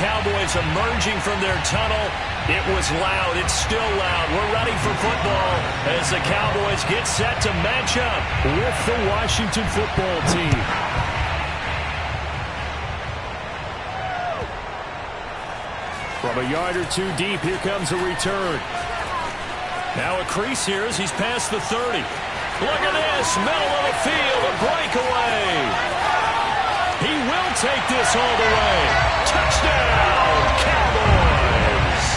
Cowboys emerging from their tunnel. It was loud. It's still loud. We're ready for football as the Cowboys get set to match up with the Washington football team. From a yard or two deep, here comes a return. Now a crease here as he's past the 30. Look at this, middle of the field, a breakaway. He will take this all the way. Touchdown, Cowboys.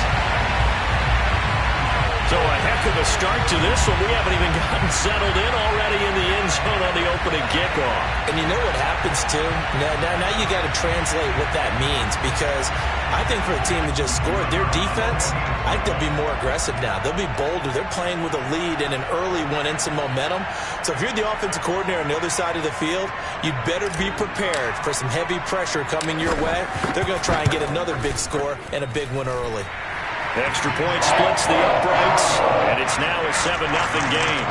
So a heck of a start to this one. We haven't even gotten settled in already in the end zone on the opening kickoff. And you know what happens, too? Now you got to translate what that means, because I think for a team that just scored, their defense, I think they'll be more aggressive now. They'll be bolder. They're playing with a lead and an early one and some momentum. So if you're the offensive coordinator on the other side of the field, you'd better be prepared for some heavy pressure coming your way. They're going to try and get another big score and a big one early. Extra point splits the uprights, and it's now a 7-0 game.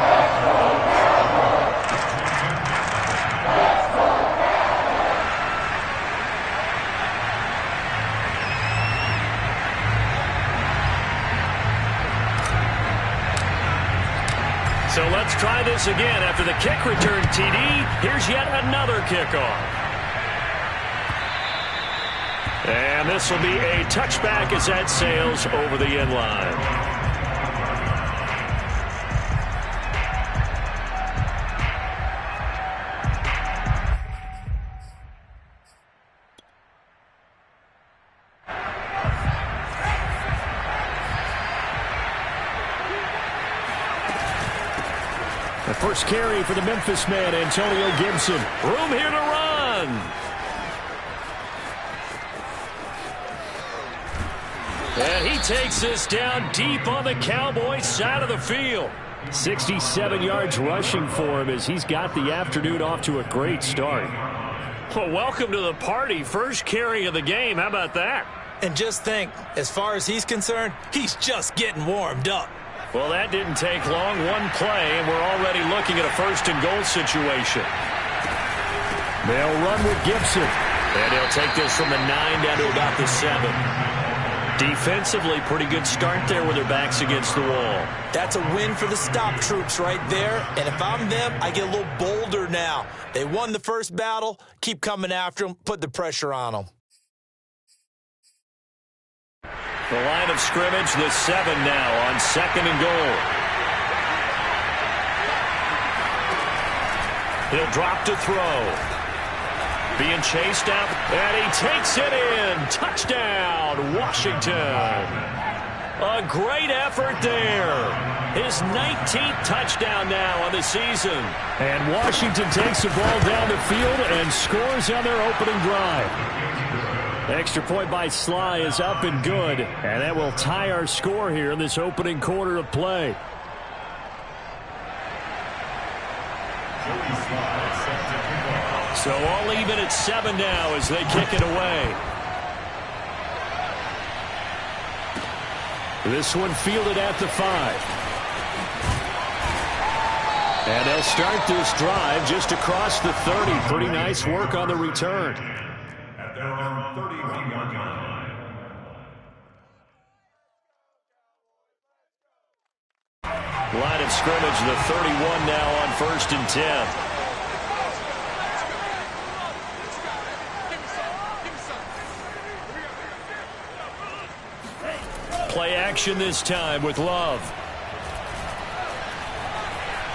So let's try this again. After the kick return TD, here's yet another kickoff. And this will be a touchback as that sails over the end line. The first carry for the Memphis man, Antonio Gibson. Room here to run. And he takes this down deep on the Cowboys side of the field. 67 yards rushing for him as he's got the afternoon off to a great start. Well, welcome to the party. First carry of the game. How about that? And just think, as far as he's concerned, he's just getting warmed up. Well, that didn't take long. One play, and we're already looking at a first-and-goal situation. They'll run with Gibson. And he'll take this from the 9 down to about the 7. Defensively, pretty good start there with their backs against the wall. That's a win for the stop troops right there. And if I'm them, I get a little bolder now. They won the first battle. Keep coming after them. Put the pressure on them. The line of scrimmage, the 7 now on 2nd and goal. He'll drop to throw. Being chased out, and he takes it in. Touchdown, Washington. A great effort there. His 19th touchdown now on the season. And Washington takes the ball down the field and scores on their opening drive. Extra point by Sly is up and good, and that will tie our score here in this opening quarter of play. So all even at 7 now as they kick it away. This one fielded at the 5. And they'll start this drive just across the 30. Pretty nice work on the return. Line of scrimmage, the 31 now on 1st and 10. Play action this time with Love.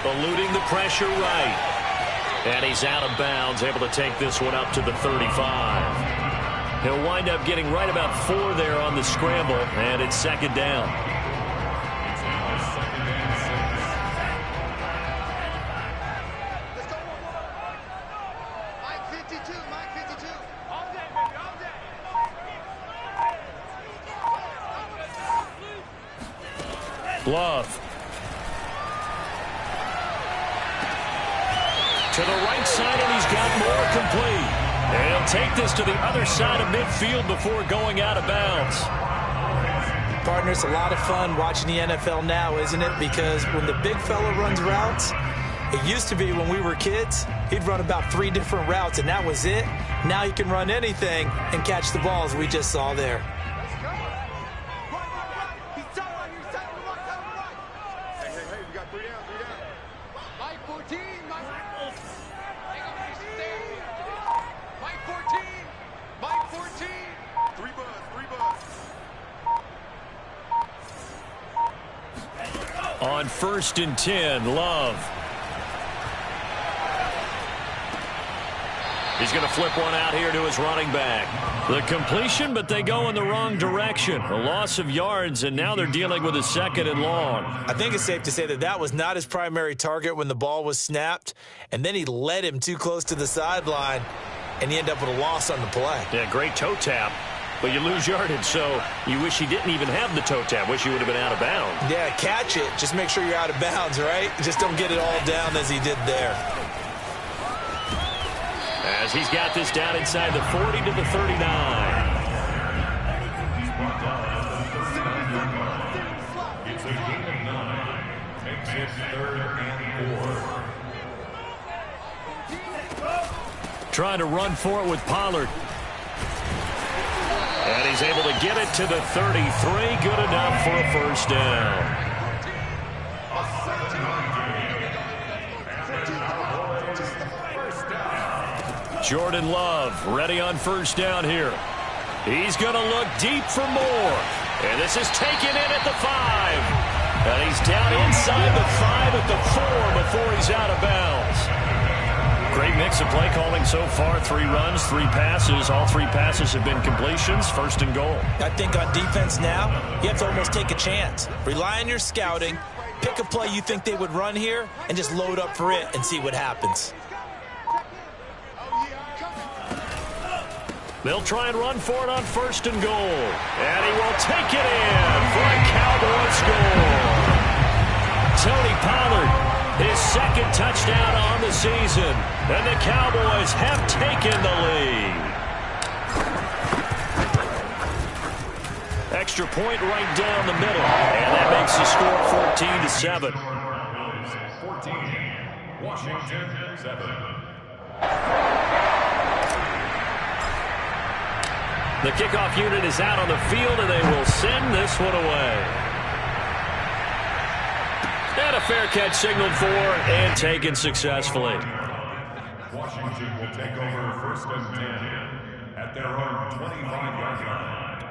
Eluding the pressure right. And he's out of bounds, able to take this one up to the 35. He'll wind up getting right about 4 there on the scramble, and it's 2nd down. Love. To the right side, and he's got more complete. And he'll take this to the other side of midfield before going out of bounds. Partner, it's a lot of fun watching the NFL now, isn't it? Because when the big fella runs routes, It used to be when we were kids, he'd run about 3 different routes, and that was it. Now he can run anything and catch the balls we just saw there. On 1st and 10, Love. He's going to flip one out here to his running back. The completion, but they go in the wrong direction. A loss of yards, and now they're dealing with a 2nd and long. I think it's safe to say that that was not his primary target when the ball was snapped, and then he led him too close to the sideline, and he ended up with a loss on the play. Yeah, great toe tap. But you lose yardage, so you wish he didn't even have the toe tap. Wish he would have been out of bounds. Yeah, catch it. Just make sure you're out of bounds, right? Just don't get it all down as he did there. As he's got this down inside the 40 to the 39. It's a game of 9. Makes it 3rd and 4. Trying to run for it with Pollard. And he's able to get it to the 33. Good enough for a 1st down. Jordan Love ready on 1st down here. He's going to look deep for more. And this is taken in at the 5. And he's down inside the 5 at the 4 before he's out of bounds. Great mix of play calling so far. 3 runs, 3 passes. All 3 passes have been completions. 1st and goal. I think on defense now, you have to almost take a chance. Rely on your scouting. Pick a play you think they would run here and just load up for it and see what happens. They'll try and run for it on 1st and goal. And he will take it in for a Cowboy score. Tony Pollard, his 2nd touchdown on the season. And the Cowboys have taken the lead. Extra point right down the middle. And that makes the score 14-7. 14, Washington 7. The kickoff unit is out on the field, and they will send this one away. And a fair catch signaled for and taken successfully. Washington will take over 1st and 10 at their own 25-yard line.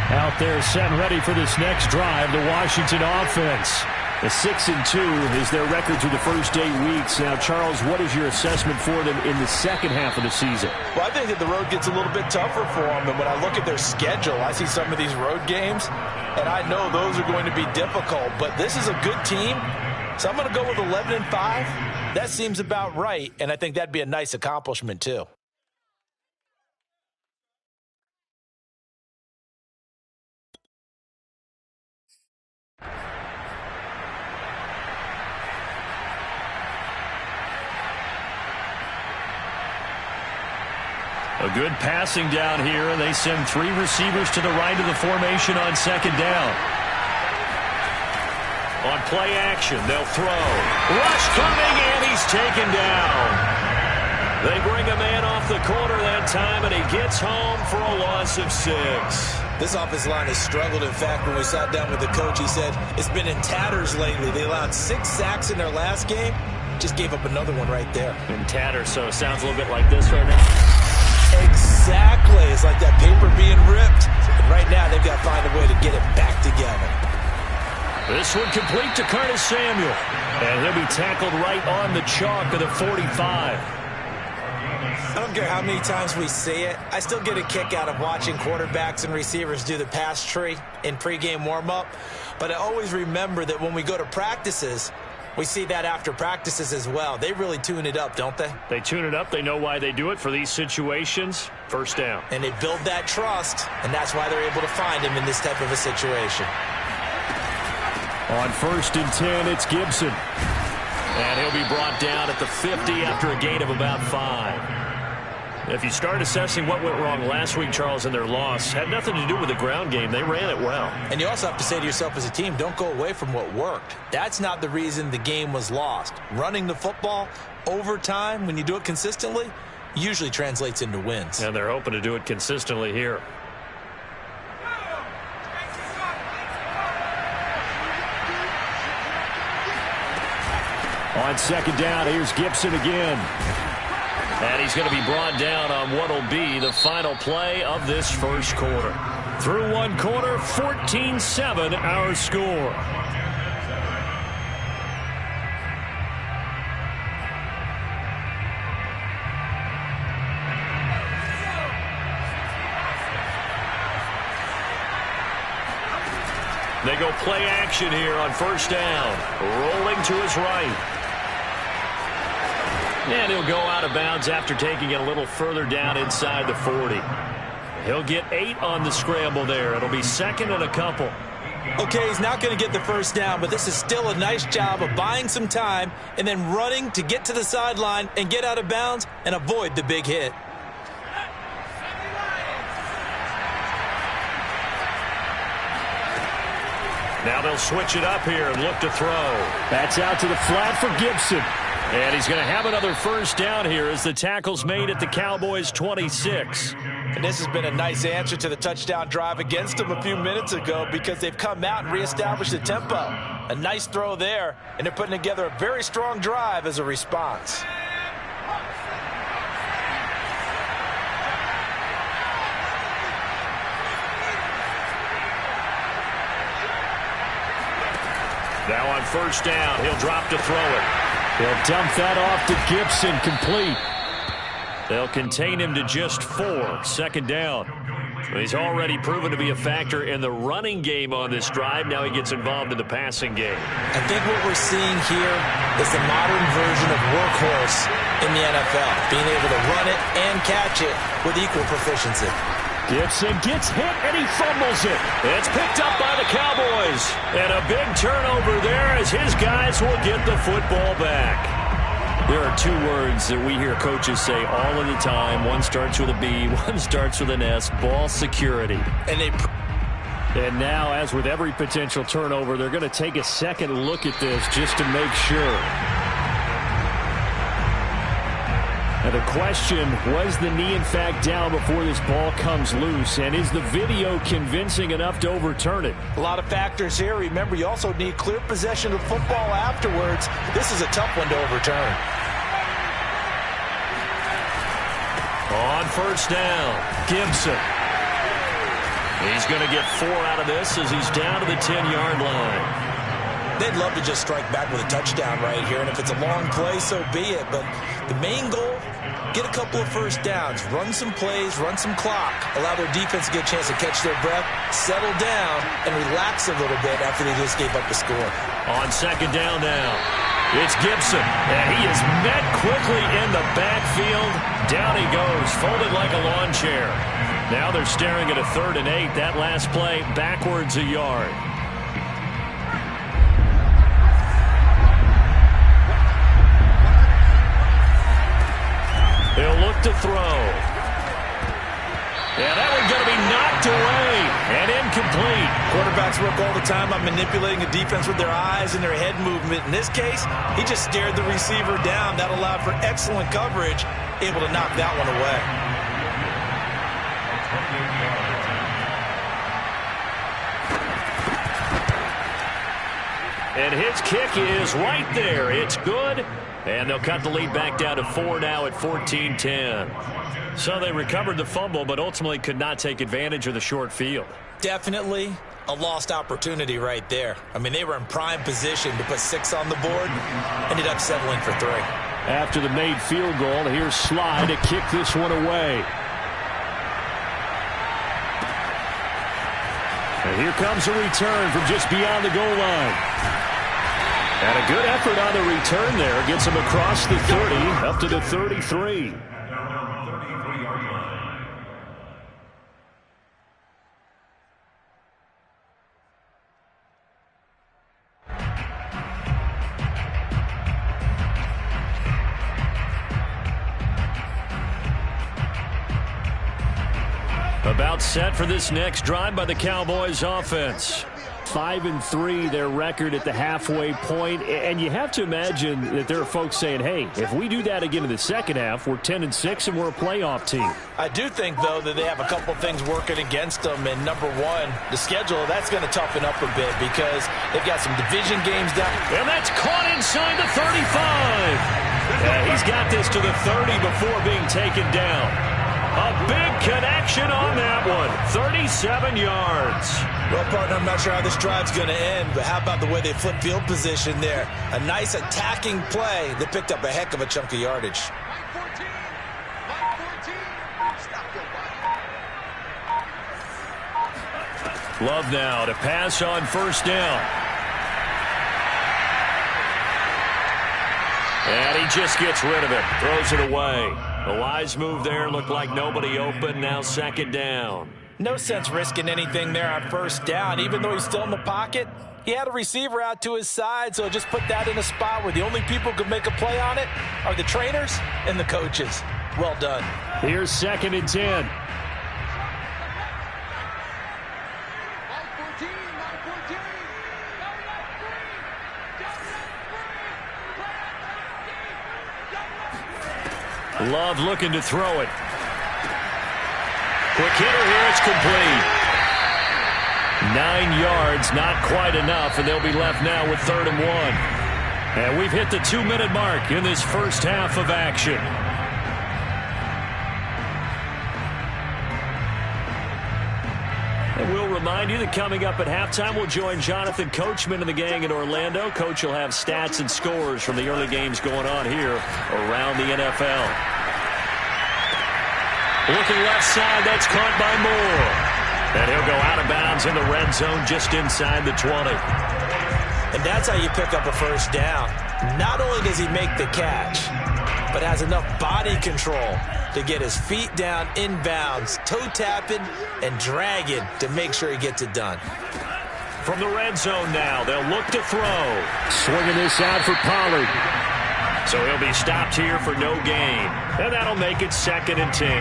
Out there set and ready for this next drive, the Washington offense. The 6-2 is their record through the first 8 weeks. Now, Charles, what is your assessment for them in the 2nd half of the season? Well, I think that the road gets a little bit tougher for them. And when I look at their schedule, I see some of these road games, and I know those are going to be difficult. But this is a good team, so I'm going to go with 11-5. That seems about right, and I think that'd be a nice accomplishment, too. A good passing down here, and they send 3 receivers to the right of the formation on 2nd down. On play action, they'll throw. Rush coming, and he's taken down. They bring a man off the corner that time, and he gets home for a loss of 6. This offensive line has struggled. In fact, when we sat down with the coach, he said it's been in tatters lately. They allowed 6 sacks in their last game. Just gave up another one right there. In tatters, so it sounds a little bit like this right now. Exactly. It's like that paper being ripped. And right now, they've got to find a way to get it back together. This one complete to Curtis Samuel. And he'll be tackled right on the chalk of the 45. I don't care how many times we see it. I still get a kick out of watching quarterbacks and receivers do the pass tree in pregame warm-up. But I always remember that when we go to practices, we see that after practices as well. They really tune it up, don't they? They tune it up. They know why they do it for these situations. 1st down. And they build that trust, and that's why they're able to find him in this type of a situation. On 1st and 10, it's Gibson. And he'll be brought down at the 50 after a gain of about 5. If you start assessing what went wrong last week, Charles, in their loss, had nothing to do with the ground game. They ran it well. And you also have to say to yourself as a team, don't go away from what worked. That's not the reason the game was lost. Running the football over time, when you do it consistently, usually translates into wins. And they're hoping to do it consistently here. On second down, here's Gibson again. And he's going to be brought down on what will be the final play of this first quarter. Through one quarter, 14-7 our score. They go play action here on first down. Rolling to his right. And he'll go out of bounds after taking it a little further down inside the 40. He'll get 8 on the scramble there. It'll be second and a couple. Okay, he's not going to get the first down, but this is still a nice job of buying some time and then running to get to the sideline and get out of bounds and avoid the big hit. Now they'll switch it up here and look to throw. That's out to the flat for Gibson. And he's going to have another first down here as the tackle's made at the Cowboys' 26. And this has been a nice answer to the touchdown drive against them a few minutes ago because they've come out and reestablished the tempo. A nice throw there, and they're putting together a very strong drive as a response. Now on first down, he'll drop to throw it. They'll dump that off to Gibson, complete. They'll contain him to just 4, second down. He's already proven to be a factor in the running game on this drive. Now he gets involved in the passing game. I think what we're seeing here is the modern version of workhorse in the NFL, being able to run it and catch it with equal proficiency. Gibson gets hit and he fumbles it. It's picked up by the Cowboys. And a big turnover there as his guys will get the football back. There are 2 words that we hear coaches say all of the time. One starts with a B, one starts with an S, ball security. And now, as with every potential turnover, they're going to take a second look at this just to make sure. Now the question, was the knee in fact down before this ball comes loose? And is the video convincing enough to overturn it? A lot of factors here. Remember, you also need clear possession of football afterwards. This is a tough one to overturn. On first down, Gibson. He's going to get 4 out of this as he's down to the 10-yard line. They'd love to just strike back with a touchdown right here, and if it's a long play, so be it. But the main goal, get a couple of first downs, run some plays, run some clock, allow their defense to get a chance to catch their breath, settle down, and relax a little bit after they just gave up the score. On second down now, it's Gibson, and he is met quickly in the backfield. Down he goes, folded like a lawn chair. Now they're staring at a 3rd and 8. That last play, backwards a yard. He'll look to throw. Yeah, that one's going to be knocked away and incomplete. Quarterbacks work all the time on manipulating a defense with their eyes and their head movement. In this case, he just stared the receiver down. That allowed for excellent coverage, able to knock that one away. And his kick is right there. It's good. And they'll cut the lead back down to 4 now at 14-10. So they recovered the fumble, but ultimately could not take advantage of the short field. Definitely a lost opportunity right there. I mean, they were in prime position to put 6 on the board, ended up settling for 3. After the made field goal, here's Sly to kick this one away. And here comes a return from just beyond the goal line. And a good effort on the return there. Gets him across the 30, up to the 33. About set for this next drive by the Cowboys offense. 5-3 their record at the halfway point, and you have to imagine that there are folks saying, hey, if we do that again in the second half, we're 10-6 and we're a playoff team. I do think, though, that they have a couple things working against them, and number one, the schedule, that's going to toughen up a bit because they've got some division games down. And that's caught inside the 35. Yeah, he's got this to the 30 before being taken down. A big connection on that one. 37 yards. Well, partner, I'm not sure how this drive's going to end, but how about the way they flip field position there? A nice attacking play. They picked up a heck of a chunk of yardage. Love now to pass on first down. And he just gets rid of it. Throws it away. A wise move there. Looked like nobody open. Now second down. No sense risking anything there on first down. Even though he's still in the pocket, he had a receiver out to his side, so just put that in a spot where the only people who could make a play on it are the trainers and the coaches. Well done. Here's 2nd and 10. Love looking to throw it. Quick hitter here, it's complete. 9 yards, not quite enough, and they'll be left now with 3rd and 1. And we've hit the 2-minute mark in this first half of action. And we'll remind you that coming up at halftime, we'll join Jonathan Coachman and the gang in Orlando. Coach will have stats and scores from the early games going on here around the NFL. Looking left side, that's caught by Moore. And he'll go out of bounds in the red zone just inside the 20. And that's how you pick up a first down. Not only does he make the catch, but has enough body control to get his feet down inbounds, toe tapping and dragging to make sure he gets it done. From the red zone now, they'll look to throw. Swinging this out for Pollard. So he'll be stopped here for no gain. And that'll make it 2nd and 10.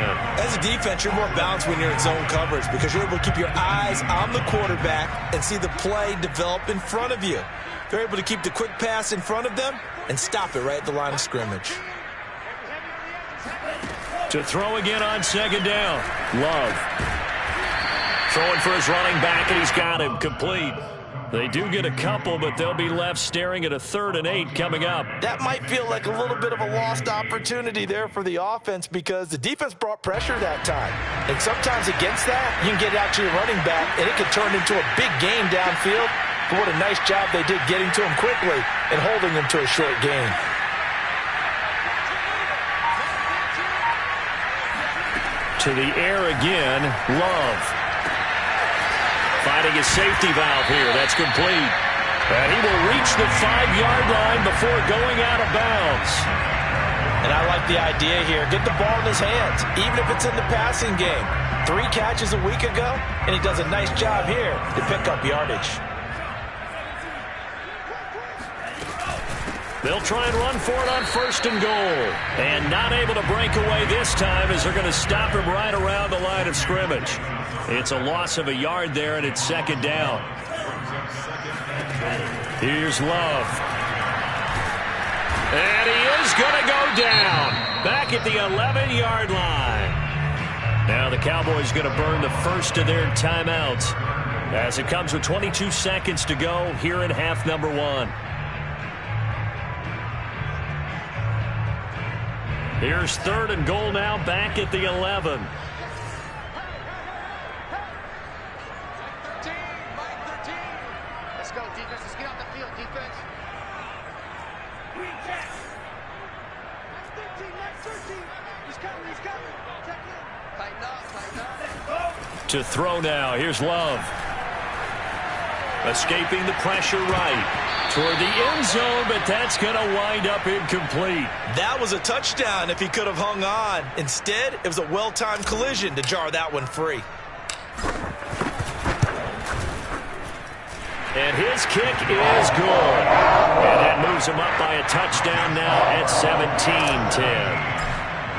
As a defense, you're more balanced when you're in zone coverage because you're able to keep your eyes on the quarterback and see the play develop in front of you. They're able to keep the quick pass in front of them and stop it right at the line of scrimmage. To throw again on 2nd down. Love. Throwing for his running back, and he's got him complete. They do get a couple, but they'll be left staring at a 3rd and 8 coming up. That might feel like a little bit of a lost opportunity there for the offense because the defense brought pressure that time. And sometimes against that, you can get out to your running back, and it can turn into a big game downfield. But what a nice job they did getting to him quickly and holding him to a short gain. To the air again, Love. Finding his safety valve here. That's complete. And he will reach the 5-yard line before going out of bounds. And I like the idea here. Get the ball in his hands, even if it's in the passing game. 3 catches a week ago, and he does a nice job here to pick up yardage. They'll try and run for it on 1st and goal. And not able to break away this time as they're going to stop him right around the line of scrimmage. It's a loss of a yard there, and it's 2nd down. Here's Love. And he is going to go down. Back at the 11-yard line. Now the Cowboys going to burn the first of their timeouts as it comes with 22 seconds to go here in half number 1. Here's 3rd and goal now, back at the 11. Let's go, defense. Let's get out the field, defense. That's 13. He's coming. Check in. Tighten up. To throw now, here's Love. Escaping the pressure right. Toward the end zone, but that's going to wind up incomplete. That was a touchdown if he could have hung on. Instead, it was a well-timed collision to jar that one free. And his kick is good. And that moves him up by a touchdown now at 17-10.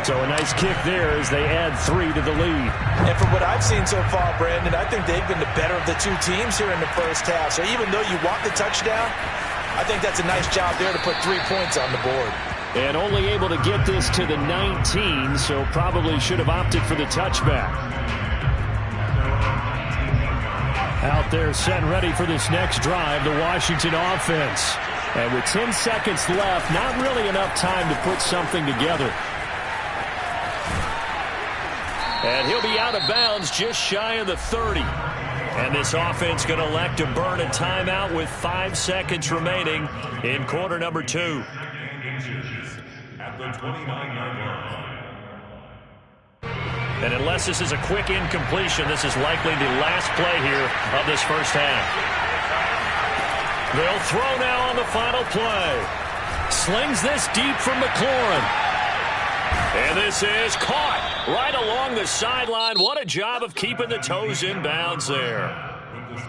So a nice kick there as they add 3 to the lead. And from what I've seen so far, Brandon, I think they've been the better of the two teams here in the first half. So even though you want the touchdown, I think that's a nice job there to put 3 points on the board. And only able to get this to the 19, so probably should have opted for the touchback. Out there set and ready for this next drive, the Washington offense. And with 10 seconds left, not really enough time to put something together. And he'll be out of bounds just shy of the 30. And this offense going to elect to burn a timeout with 5 seconds remaining in quarter number 2. At the 29-yard line. And unless this is a quick incompletion, this is likely the last play here of this first half. They'll throw now on the final play. Slings this deep from McLaurin. And this is caught right along the sideline. What a job of keeping the toes in bounds there.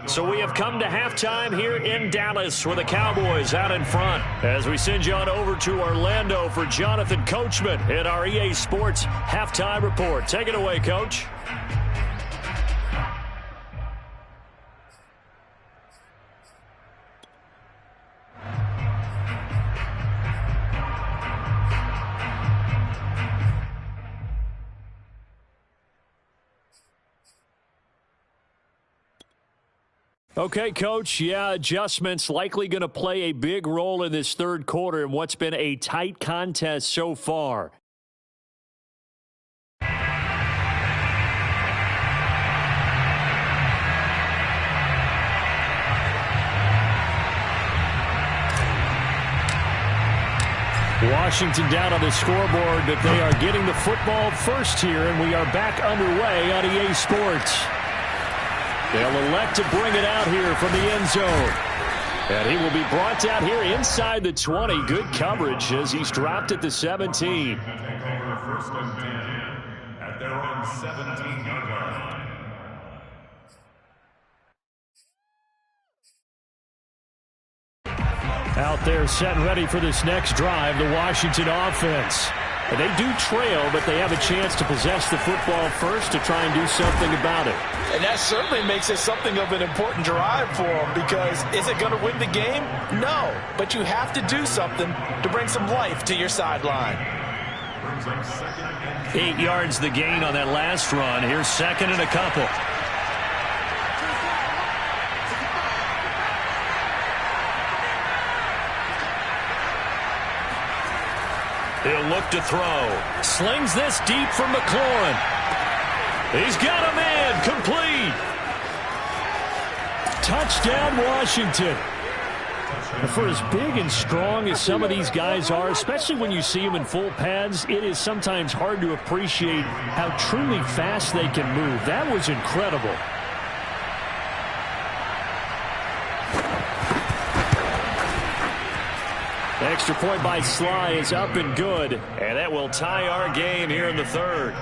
So we have come to halftime here in Dallas with the Cowboys out in front. As we send you on over to Orlando for Jonathan Coachman in our EA Sports Halftime Report. Take it away, Coach. Okay, Coach, adjustments likely going to play a big role in this third quarter in what's been a tight contest so far. Washington down on the scoreboard, but they are getting the football first here, and we are back underway on EA Sports. They'll elect to bring it out here from the end zone. And he will be brought out here inside the 20. Good coverage as he's dropped at the 17. Take over first and 10 at their own 17-yard line. Out there set and ready for this next drive, the Washington offense. And they do trail, but they have a chance to possess the football first to try and do something about it. And that certainly makes it something of an important drive for them, because is it going to win the game? No, but you have to do something to bring some life to your sideline. 8 yards the gain on that last run. Here's second and a couple. He'll look to throw. Slings this deep from McLaurin. He's got a man. Complete. Touchdown, Washington. For as big and strong as some of these guys are, especially when you see them in full pads, it is sometimes hard to appreciate how truly fast they can move. That was incredible. Extra point by Sly is up and good. And that will tie our game here in the third.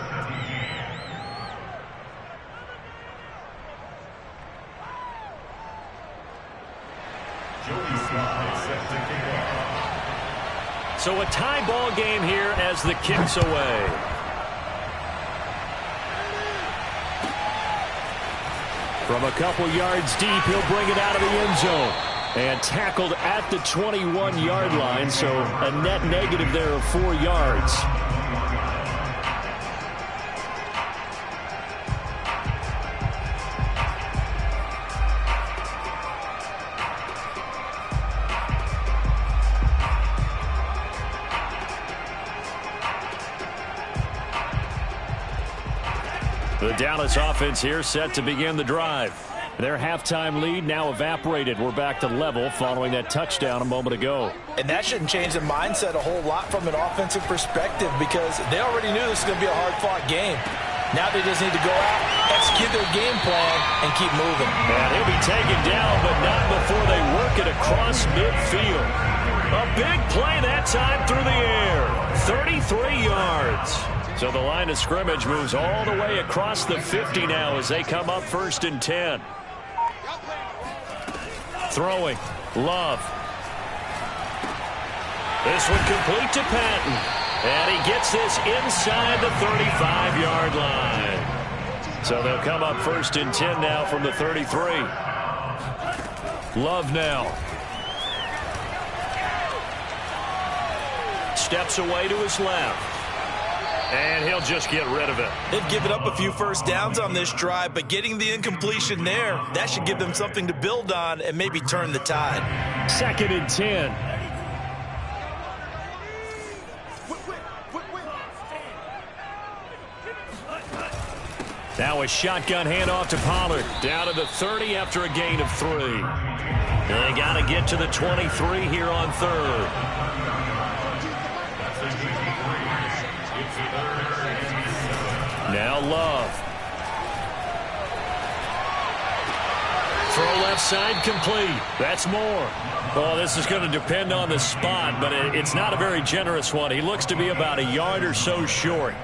So a tie ball game here as the kick's away. From a couple yards deep, he'll bring it out of the end zone. And tackled at the 21-yard line, so a net negative there of 4 yards. The Dallas offense here set to begin the drive. Their halftime lead now evaporated. We're back to level following that touchdown a moment ago. And that shouldn't change the mindset a whole lot from an offensive perspective, because they already knew this was going to be a hard-fought game. Now they just need to go out, execute their game plan, and keep moving. And he'll be taken down, but not before they work it across midfield. A big play that time through the air. 33 yards. So the line of scrimmage moves all the way across the 50 now as they come up first and 10. Throwing. Love. This one complete to Patton. And he gets this inside the 35-yard line. So they'll come up 1st and 10 now from the 33. Love now. Steps away to his left. And he'll just get rid of it. They've given up a few first downs on this drive, but getting the incompletion there, that should give them something to build on and maybe turn the tide. 2nd and 10. Now a shotgun handoff to Pollard. Down to the 30 after a gain of 3. They got to get to the 23 here on 3rd. Now Love. Throw left side complete. That's Moore. Well, this is going to depend on the spot, but it's not a very generous one. He looks to be about a yard or so short.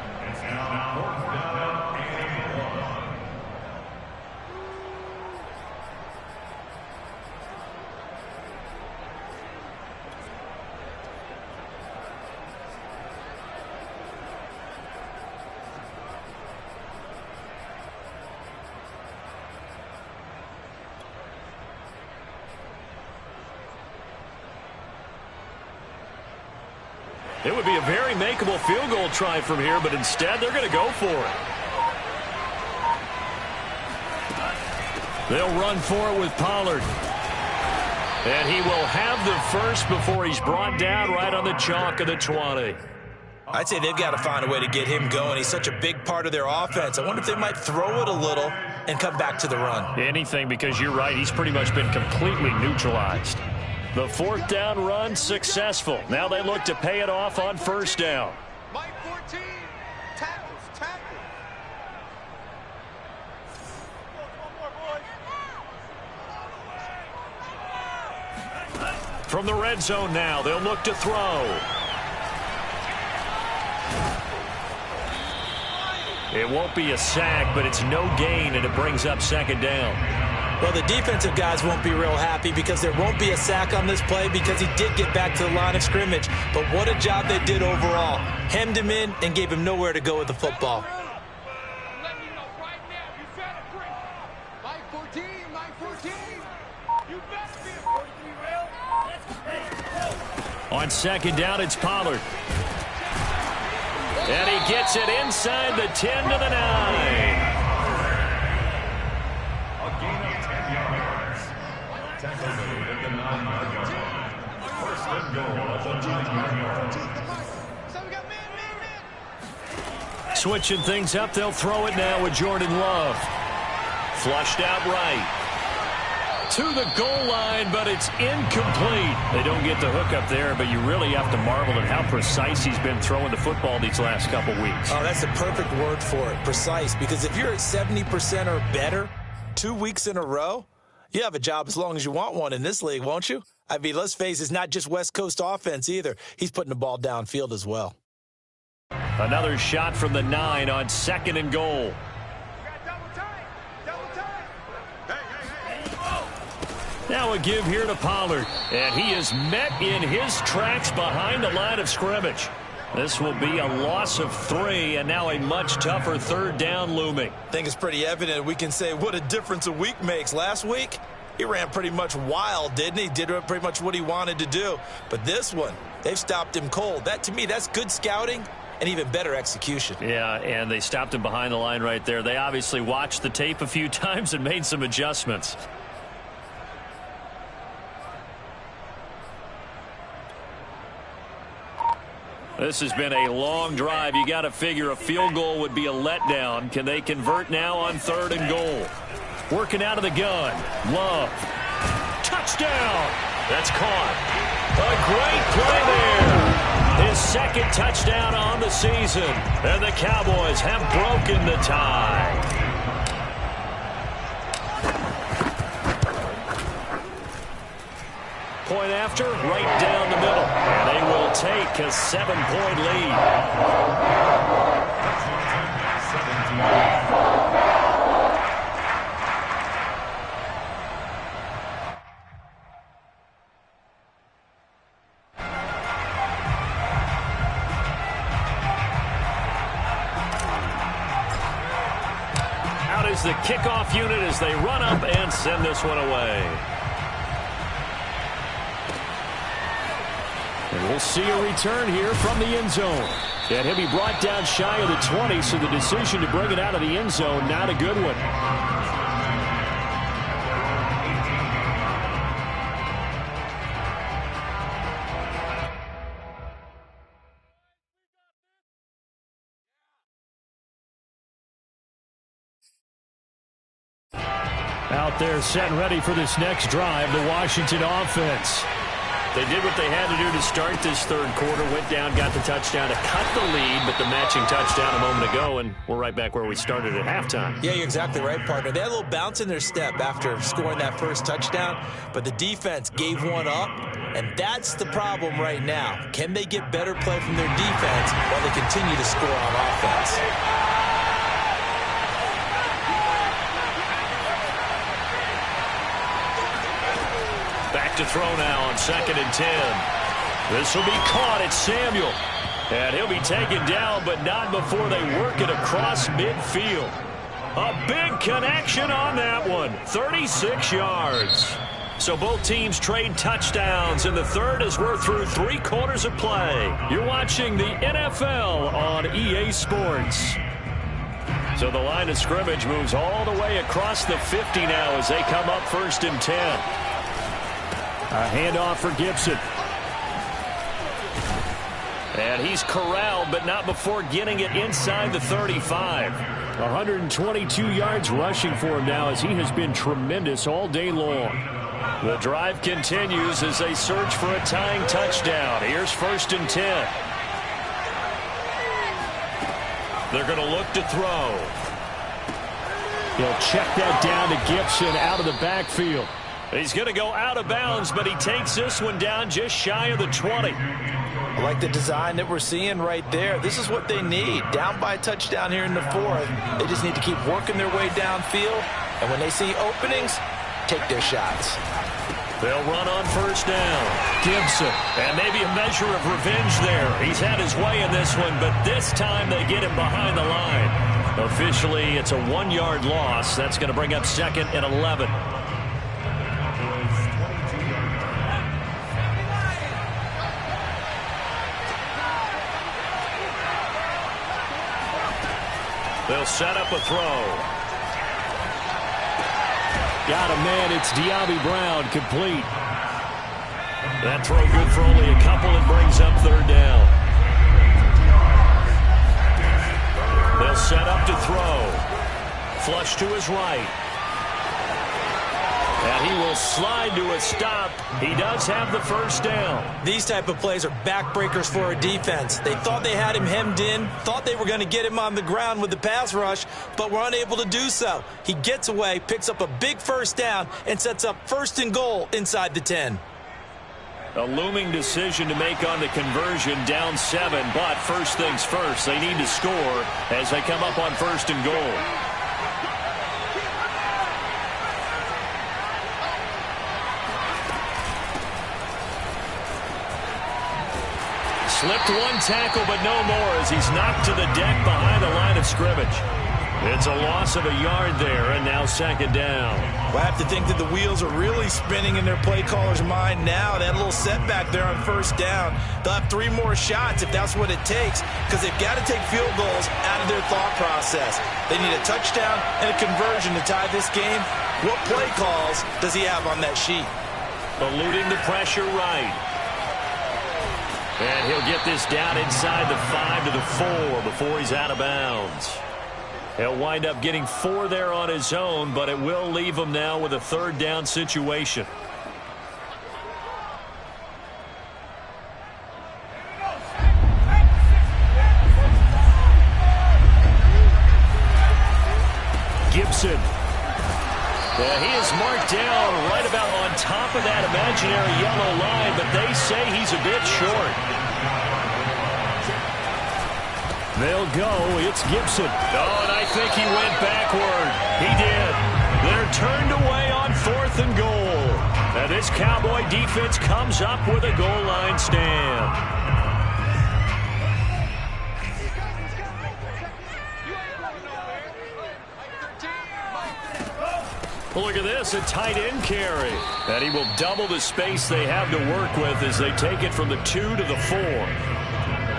It would be a very makeable field goal try from here, but instead they're going to go for it. They'll run for it with Pollard. And he will have the first before he's brought down right on the chalk of the 20. I'd say they've got to find a way to get him going. He's such a big part of their offense. I wonder if they might throw it a little and come back to the run. Anything, because you're right. He's pretty much been completely neutralized. The 4th down run successful. Now they look to pay it off on 1st down. Mike 14. Tackles. From the red zone now, they'll look to throw. It won't be a sack, but it's no gain, and it brings up 2nd down. Well, the defensive guys won't be real happy because there won't be a sack on this play because he did get back to the line of scrimmage. But what a job they did overall. Hemmed him in and gave him nowhere to go with the football. On 2nd down, it's Pollard. And he gets it inside the 10 to the 9. Switching things up, they'll throw it now with Jordan Love. Flushed out right. To the goal line, but it's incomplete. They don't get the hook up there, but you really have to marvel at how precise he's been throwing the football these last couple weeks. Oh, that's the perfect word for it, precise, because if you're at 70% or better 2 weeks in a row, you have a job as long as you want one in this league, won't you? I mean, let's face it, it's not just West Coast offense either. He's putting the ball downfield as well. Another shot from the 9 on 2nd and goal. Now a give here to Pollard. And he is met in his tracks behind the line of scrimmage. This will be a loss of 3, and now a much tougher 3rd down looming. I think it's pretty evident. We can say what a difference a week makes. Last week, he ran pretty much wild, didn't he? Did pretty much what he wanted to do. But this one, they've stopped him cold. That, to me, that's good scouting and even better execution. Yeah, and they stopped him behind the line right there. They obviously watched the tape a few times and made some adjustments. This has been a long drive. You got to figure a field goal would be a letdown. Can they convert now on 3rd and goal? Working out of the gun. Love. Touchdown. That's caught. A great play there. His 2nd touchdown on the season. And the Cowboys have broken the tie. Point after, right down the middle. And they will take a 7-point lead. is the kickoff unit as they run up and send this one away. And we'll see a return here from the end zone. And he'll be brought down shy of the 20, so the decision to bring it out of the end zone, not a good one. Out there set and ready for this next drive, the Washington offense. They did what they had to do to start this third quarter, went down, got the touchdown to cut the lead, but the matching touchdown a moment ago, and we're right back where we started at halftime. Yeah, you're exactly right, partner. They had a little bounce in their step after scoring that first touchdown, but the defense gave one up, and that's the problem right now. Can they get better play from their defense while they continue to score on offense? Back to throw now on 2nd and 10. This will be caught. It's Samuel. And he'll be taken down, but not before they work it across midfield. A big connection on that one. 36 yards. So both teams trade touchdowns in the third as we're through 3 quarters of play. You're watching the NFL on EA Sports. So the line of scrimmage moves all the way across the 50 now as they come up 1st and 10. A handoff for Gibson. And he's corralled, but not before getting it inside the 35. 122 yards rushing for him now as he has been tremendous all day long. The drive continues as they search for a tying touchdown. Here's 1st and 10. They're going to look to throw. He'll check that down to Gibson out of the backfield. He's going to go out of bounds, but he takes this one down just shy of the 20. I like the design that we're seeing right there. This is what they need. Down by a touchdown here in the 4th. They just need to keep working their way downfield. And when they see openings, take their shots. They'll run on 1st down. Gibson. And maybe a measure of revenge there. He's had his way in this one, but this time they get him behind the line. Officially, it's a 1-yard loss. That's going to bring up 2nd and 11. They'll set up a throw. Got a man. It's De'Ami Brown, complete. That throw good for only a couple. It brings up 3rd down. They'll set up to throw. Flush to his right. And he will slide to a stop. He does have the 1st down. These type of plays are backbreakers for a defense. They thought they had him hemmed in, thought they were going to get him on the ground with the pass rush, but were unable to do so. He gets away, picks up a big 1st down, and sets up 1st and goal inside the 10. A looming decision to make on the conversion, down 7, but first things first, they need to score as they come up on 1st and goal. Slipped one tackle, but no more as he's knocked to the deck behind the line of scrimmage. It's a loss of a yard there, and now 2nd down. Well, I have to think that the wheels are really spinning in their play caller's mind now. That little setback there on 1st down. They'll have 3 more shots if that's what it takes, because they've got to take field goals out of their thought process. They need a touchdown and a conversion to tie this game. What play calls does he have on that sheet? Eluding the pressure right. And he'll get this down inside the 5 to the 4 before he's out of bounds. He'll wind up getting 4 there on his own, but it will leave him now with a 3rd down situation. Gibson. Yeah, he is marked down right about on top of that imaginary yellow line, but they say he's a bit short. They'll go. It's Gibson. Oh, and I think he went backward. He did. They're turned away on 4th and goal. And this Cowboy defense comes up with a goal line stand. Look at this, a tight end carry. And he will double the space they have to work with as they take it from the 2 to the 4.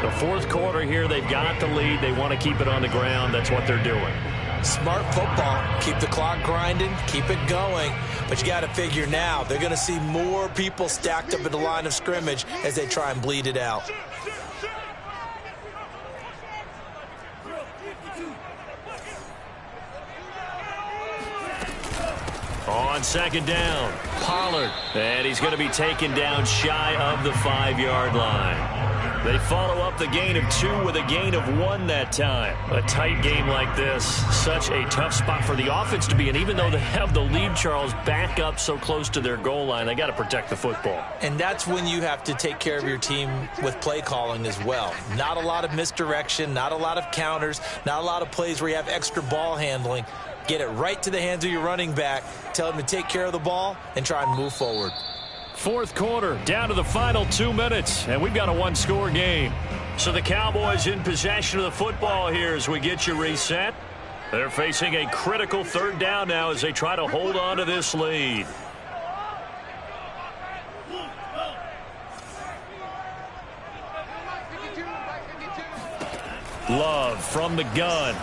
The fourth quarter here, they've got the lead. They want to keep it on the ground. That's what they're doing. Smart football. Keep the clock grinding. Keep it going. But you got to figure now, they're going to see more people stacked up in the line of scrimmage as they try and bleed it out. On second down, Pollard. And he's going to be taken down shy of the 5-yard line. They follow up the gain of 2 with a gain of 1 that time. A tight game like this, such a tough spot for the offense to be in. Even though they have the lead, Charles, back up so close to their goal line, they got to protect the football. And that's when you have to take care of your team with play calling as well. Not a lot of misdirection, not a lot of counters, not a lot of plays where you have extra ball handling. Get it right to the hands of your running back. Tell him to take care of the ball and try and move forward. Fourth quarter, down to the final 2 minutes, and we've got a one-score game. So the Cowboys in possession of the football here as we get you reset. They're facing a critical third down now as they try to hold on to this lead. Love from the gun.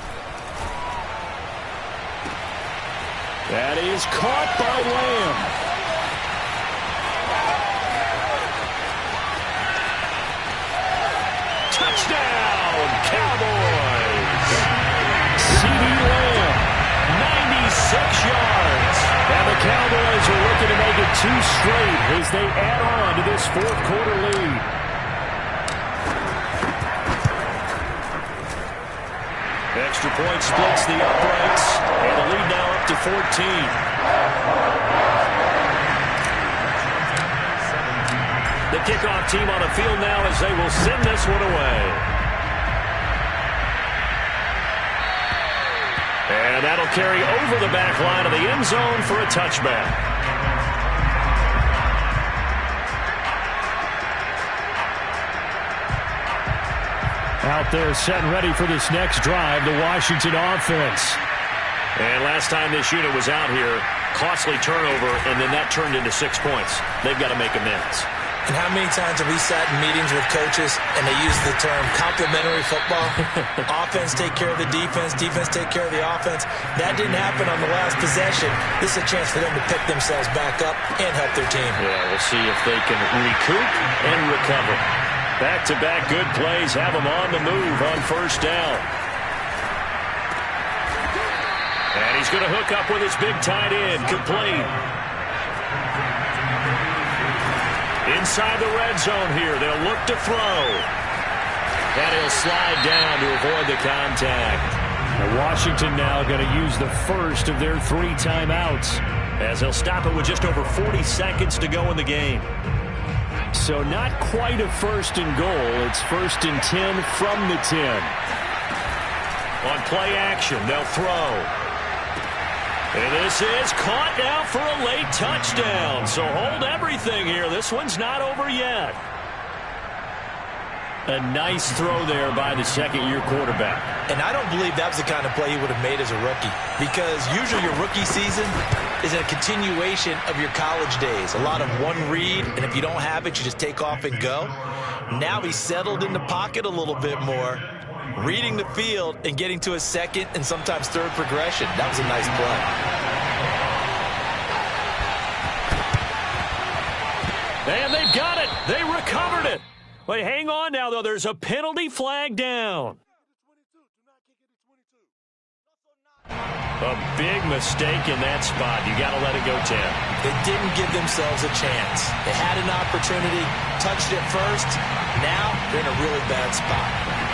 That is caught by Lamb. Touchdown, Cowboys! CeeDee Lamb, 96 yards. And the Cowboys are looking to make it 2 straight as they add on to this fourth quarter lead. Extra point splits the uprights, and the lead now up to 14. The kickoff team on the field now as they will send this one away. And that'll carry over the back line of the end zone for a touchback. Out there set and ready for this next drive, the Washington offense. And last time this unit was out here, costly turnover, and then that turned into 6 points. They've got to make amends. And how many times have we sat in meetings with coaches and they use the term complementary football? Offense take care of the defense, defense take care of the offense. That didn't happen on the last possession. This is a chance for them to pick themselves back up and help their team. Yeah, we'll see if they can recoup and recover. Back-to-back good plays have them on the move on first down. And he's going to hook up with his big tight end, complete. Inside the red zone here, they'll look to throw. And he'll slide down to avoid the contact. Now Washington now going to use the first of their 3 timeouts, as they'll stop it with just over 40 seconds to go in the game. So not quite a first and goal. It's 1st and 10 from the 10. On play action, they'll throw. And this is caught now for a late touchdown. So hold everything here. This one's not over yet. A nice throw there by the second-year quarterback. And I don't believe that was the kind of play he would have made as a rookie. Because usually your rookie season is a continuation of your college days. A lot of one read, and if you don't have it, you just take off and go. Now he's settled in the pocket a little bit more, reading the field and getting to a second and sometimes third progression. That was a nice play. And they've got it. They recovered it. Wait, hang on now, though. There's a penalty flag down. A big mistake in that spot. You got to let it go, Tim. They didn't give themselves a chance. They had an opportunity, touched it first. Now they're in a really bad spot.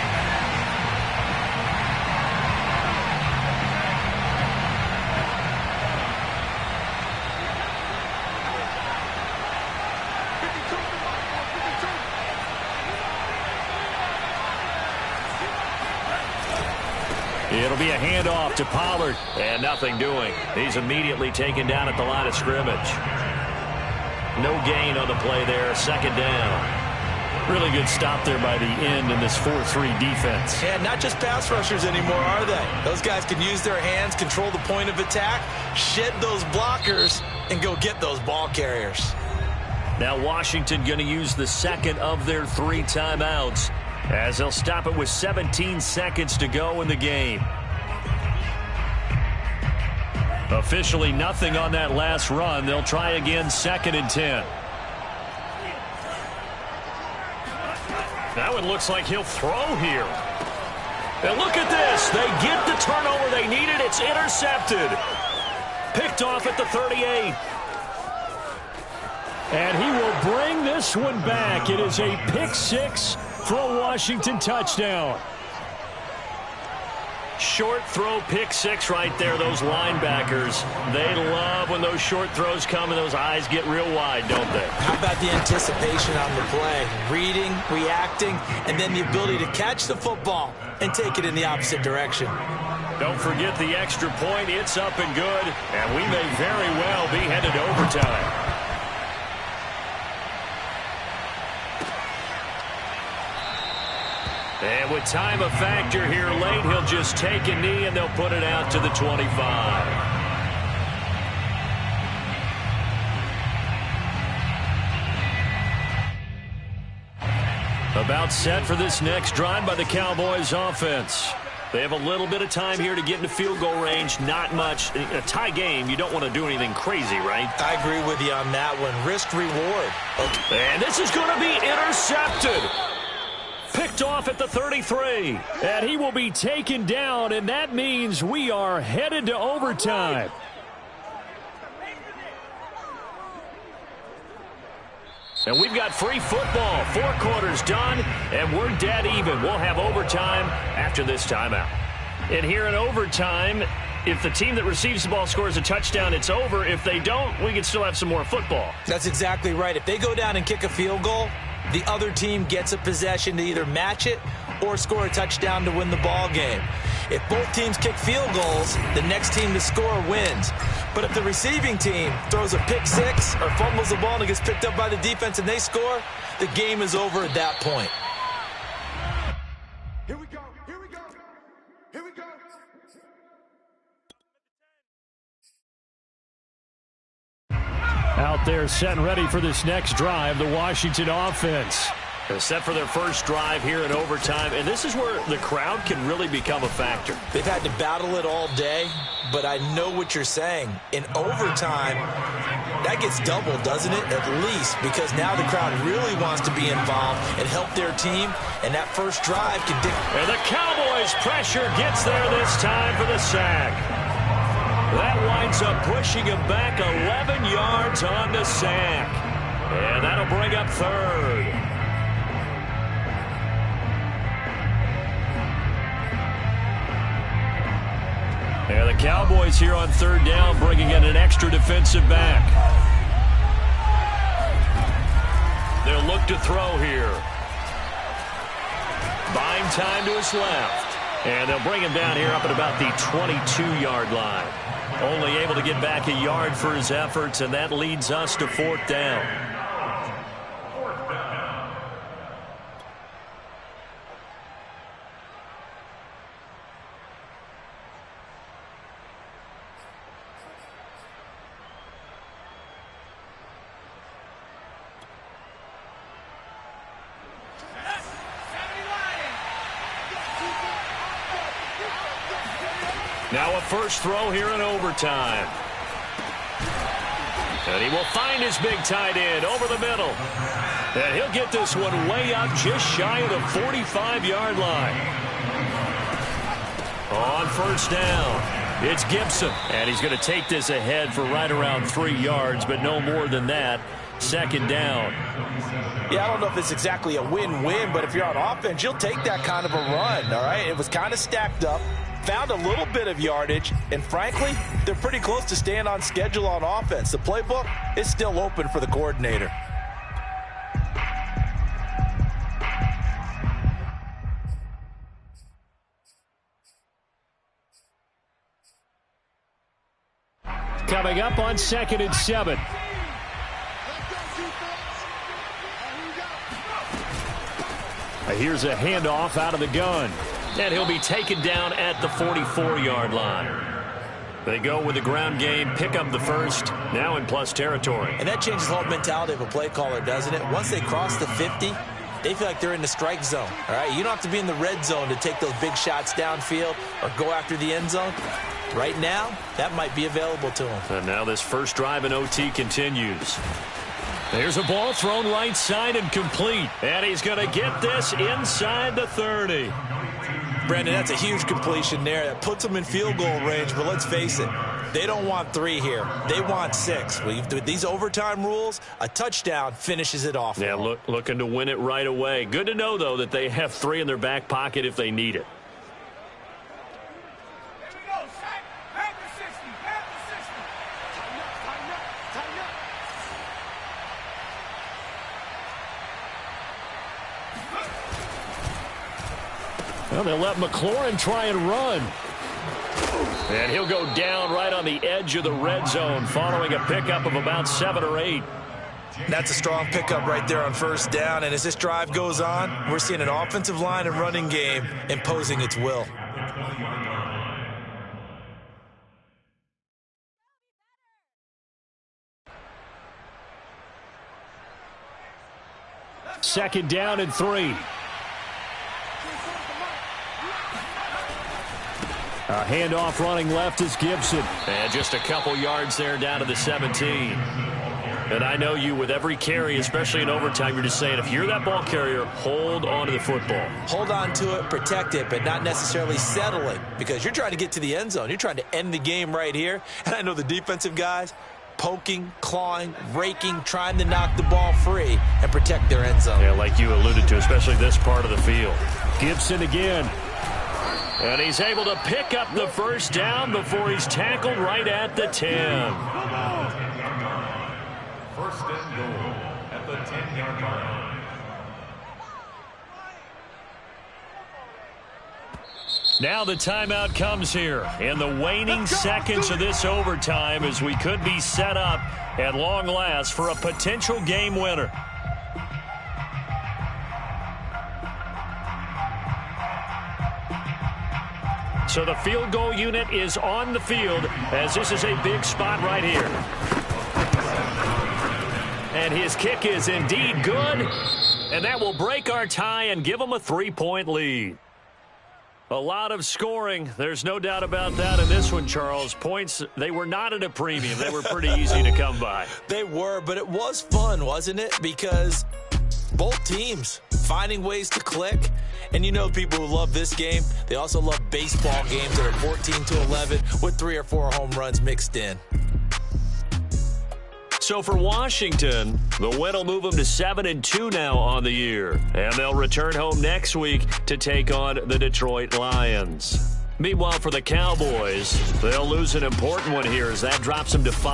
It'll be a handoff to Pollard, and nothing doing. He's immediately taken down at the line of scrimmage. No gain on the play there, second down. Really good stop there by the end in this 4-3 defense. Yeah, not just pass rushers anymore, are they? Those guys can use their hands, control the point of attack, shed those blockers, and go get those ball carriers. Now Washington going to use the second of their 3 timeouts as they'll stop it with 17 seconds to go in the game. Officially nothing on that last run. They'll try again, 2nd and 10. That one looks like he'll throw here. And look at this. They get the turnover they needed. It's intercepted. Picked off at the 38. And he will bring this one back. It is a pick 6 for a Washington touchdown. Short throw, pick 6 right there. Those linebackers, they love when those short throws come and those eyes get real wide, don't they? How about the anticipation on the play? Reading, reacting, and then the ability to catch the football and take it in the opposite direction. Don't forget the extra point. It's up and good, and we may very well be headed to overtime. And with time a factor here late, he'll just take a knee and they'll put it out to the 25. About set for this next drive by the Cowboys offense. They have a little bit of time here to get into field goal range. Not much. A tie game, you don't want to do anything crazy, right? I agree with you on that one. Risk reward. Okay. And this is going to be intercepted. Picked off at the 33. And he will be taken down, and that means we are headed to overtime. And we've got free football. 4 quarters done, and we're dead even. We'll have overtime after this timeout. And here in overtime, if the team that receives the ball scores a touchdown, it's over. If they don't, we can still have some more football. That's exactly right. If they go down and kick a field goal, the other team gets a possession to either match it or score a touchdown to win the ball game. If both teams kick field goals, the next team to score wins. But if the receiving team throws a pick 6 or fumbles the ball and it gets picked up by the defense and they score, the game is over at that point. Here we go. Here we go. Here we go. Out there set and ready for this next drive, the Washington offense. They're set for their first drive here in overtime, and this is where the crowd can really become a factor. They've had to battle it all day, but I know what you're saying. In overtime, that gets doubled, doesn't it? At least, because now the crowd really wants to be involved and help their team, and that first drive can And the Cowboys' pressure gets there this time for the sack. That winds up pushing him back 11 yards on the sack. And that'll bring up 3rd. And the Cowboys here on 3rd down, bringing in an extra defensive back. They'll look to throw here. Buying time to his left. And they'll bring him down here up at about the 22-yard line. Only able to get back a yard for his efforts, and that leads us to 4th down. Now a first throw here in overtime. And he will find his big tight end over the middle. And he'll get this one way up just shy of the 45-yard line. On first down, it's Gibson. And he's going to take this ahead for right around 3 yards, but no more than that. 2nd down. Yeah, I don't know if it's exactly a win-win, but if you're on offense, you'll take that kind of a run, all right? It was kind of stacked up. Found a little bit of yardage, and frankly, they're pretty close to staying on schedule on offense. The playbook is still open for the coordinator. Coming up on 2nd and 7. Here's a handoff out of the gun. And he'll be taken down at the 44-yard line. They go with the ground game, pick up the first, now in plus territory. And that changes the whole mentality of a play caller, doesn't it? Once they cross the 50, they feel like they're in the strike zone. All right, you don't have to be in the red zone to take those big shots downfield or go after the end zone. Right now, that might be available to them. And now this first drive in OT continues. There's a ball thrown right side and complete. And he's going to get this inside the 30. Brandon, that's a huge completion there. That puts them in field goal range, but let's face it, they don't want 3 here. They want 6. With these overtime rules, a touchdown finishes it off. Yeah, looking to win it right away. Good to know, though, that they have 3 in their back pocket if they need it. Well, they'll let McLaurin try and run. And he'll go down right on the edge of the red zone following a pickup of about 7 or 8. That's a strong pickup right there on first down. And as this drive goes on, we're seeing an offensive line and running game imposing its will. Second down and 3. A handoff running left is Gibson. And just a couple yards there down to the 17. And I know you, with every carry, especially in overtime, you're just saying, if you're that ball carrier, hold on to the football. Hold on to it, protect it, but not necessarily settle it, because you're trying to get to the end zone. You're trying to end the game right here. And I know the defensive guys, poking, clawing, raking, trying to knock the ball free and protect their end zone. Yeah, like you alluded to, especially this part of the field. Gibson again. And he's able to pick up the first down before he's tackled right at the 10. First and goal at the 10-yard line. Now the timeout comes here in the waning seconds of this overtime, as we could be set up at long last for a potential game winner. So the field goal unit is on the field, as this is a big spot right here. And his kick is indeed good, and that will break our tie and give them a 3-point lead. A lot of scoring. There's no doubt about that in this one, Charles. Points, they were not at a premium. They were pretty easy to come by. They were, but it was fun, wasn't it? Because both teams finding ways to click. And you know, people who love this game, they also love baseball games that are 14-11 with 3 or 4 home runs mixed in. So for Washington, the win will move them to 7-2 now on the year. And they'll return home next week to take on the Detroit Lions. Meanwhile, for the Cowboys, they'll lose an important one here as that drops them to 5.